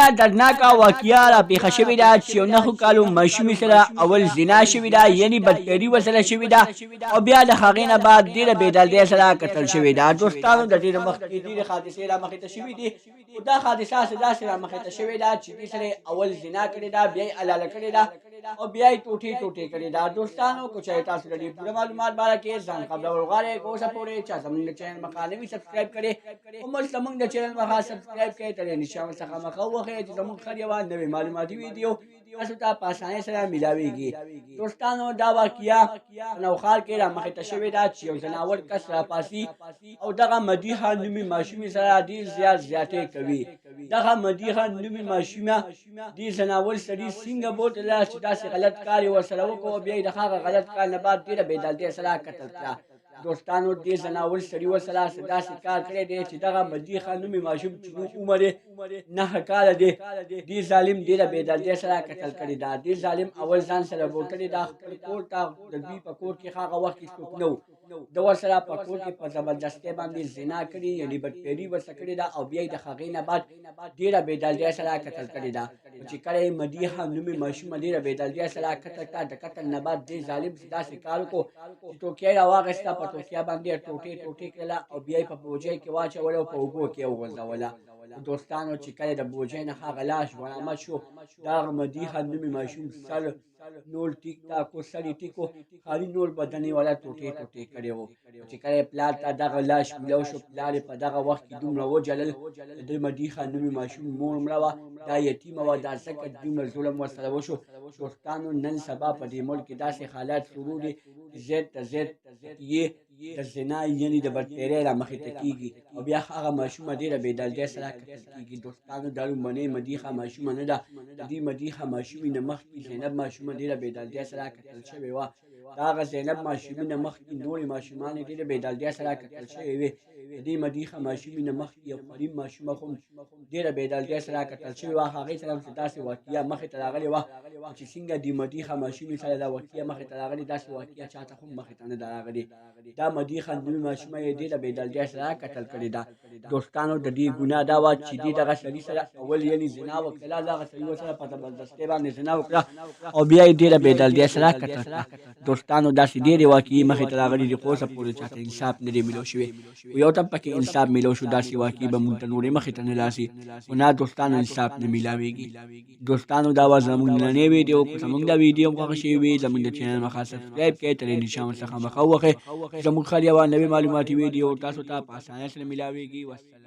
دا دردناکه واقعه راپېښه شوې ده چې یو 9 کالو ماشومې سره اول زنا شوې ده، یعنې بدکاري ورسره شوې ده او بیا د هغې نه بعد ډېره بېدردۍ سره قتل شوې ده. دوستانو د ډېره مخکې ډېرې حادثې رامخې ته شوې دي، خو دا حادثه داسې رامخې ته شوې ده چې دې سره اول زنا کړې ده، بیا یې حلاله کړې ده او بیا یې ټوټې کړې ده. دوستانو که چېرې تاسو د دې پوره معلومات باره کې ځان خبرول غواړئ که اوسه پورې چا زموږ د چینل مخه نه وي سبسکرایب کړې او موږ زموږ د چینل مخه سبسکرایب کړئ، تر دې نشان څخه مخه ووهئ چې زموږ هر یوه نوې معلوماتي ویډیو تاسو ته په اسانۍ سره میلاویږي. دوستانو دا واقعه په نوخار کې رامخې ته شوې ده چې یو ځناور کس راپاسي او دغه مدیحه نومې ماشومې سره ډېر زیاتې کوي. دغه مدیحه نومې ماشومه دې ځناور سړي څنګه بوتله چې داسې غلط کار یې ورسره وکړو او بیا یې د هغه غلط کار نه بعد ډېره بېدردۍ سره قتل کړه. دوستانو دې ځناور سړي ورسره داسې کار کړی دی چې دغه مدیحه نومې ماشوم چې عمر یې 9 کاله دی، دې ظالم ډېره بېدردۍ سره قتل کړې ده. دې ظالم اول ځان سره بوتلې ده خپل کور ته، د دوی په کور کې هغه وخت کې څوک نه و، د ورسره په کور کې په زبردستۍ باندې زنا کړې، یعنې بدکاري ورسره کړې ده او بیا یې د هغې نه بعد ډېره بېدردۍ سره قتل کړې ده. چې کله یې مدیحه نومې ماشومه ډېره بېدردۍ سره قتل کړه، د قتل نه بعد دې ظالم داسې کار وکړو چې ټوکۍ یې راواخېسته، په ټوکۍ باندې یې ټوټې کړله او بیا یې په بوجۍ کې واچوله او په اوبو کې یې وغورځوله. دوستانو چې کله د بوجۍ نه هغه لاش برآمد شو، د هغه مدیحه نومې ماشوم سر نور ټیک ټاک و، سر یې ټیک و، خالي نور بدن یې والا ټوټې کړی و. چې کله یې پلار ته دغه لاش میلاو شو، پلار یې په دغه وخت کې دومره وجلل، د مدیحه نومې ماشوم مور مړه وه، دا یتیمه وه، دا ځکه دومره ظلم ورسره وشو. دوستانو نن سبا په دې ملک کې داسې حالات شروع دي چې زید ته زید یې د زنا یعنې د بدکارۍ رامخې ته کېږي او بیا هغه ماشومه ډېره بېدردۍ سره قتل کېږي. دوستانو دا لومړنۍ مدیحه ماشومه نه ده، د دې مدیحه ماشومې نه مخکې زینب ماشومه ډېره بېدردۍ سره قتل شوې وه. د هغه زینب ماشومې نه مخکې نورې ماشومانې ډېرې بېدردۍ سره قتل شوې وې. د دې مدیحه ماشومې نه مخکې یو کریم ماشومه هم ډېره بېدردۍ سره قتل شوې وه. هغې سره هم چې داسې واقعه مخې ته راغلې وه چې څنګه د مدیحه ماشومې سره دا واقعه مخې ته راغلې، داسې واقعه چاته هم مخې ته نه ده راغلې. دا مدیحه نومې ماشومه یې ډېره بېدردۍ سره قتل کړې ده. دوستانو د دې ګناه دا وه چې دې دغه سړي سره اول یعنې زنا وکړله، دغه سړي ورسره په زبردستۍ باندې زنا وکړه او بیا یې ډېره بېدردۍ سره قتل کړه. دوستانو داسې ډېرې واقعې مخې ته راغلي دي، خو اوسه پورې چاته انصاف نه دی میلاو شوی، خو یو ته پکې انصاف میلاو شو، داسې واقعې به مونږ ته نورې مخې ته نه راسي، خو نه دوستانو انصاف نه میلاویږي. دوستانو دا وه زموږ نننۍ ویډیو. که زموږ دا ویډیو خوښه شوې وي زموږ د چینل مخه سبسکرایب کړئ، تر دې نشان څخه مخه ووهئ، زموږ هر یوه نوې معلوماتي ویډیو تاسو ته په اسانۍ سره میلاویږي. والسلام.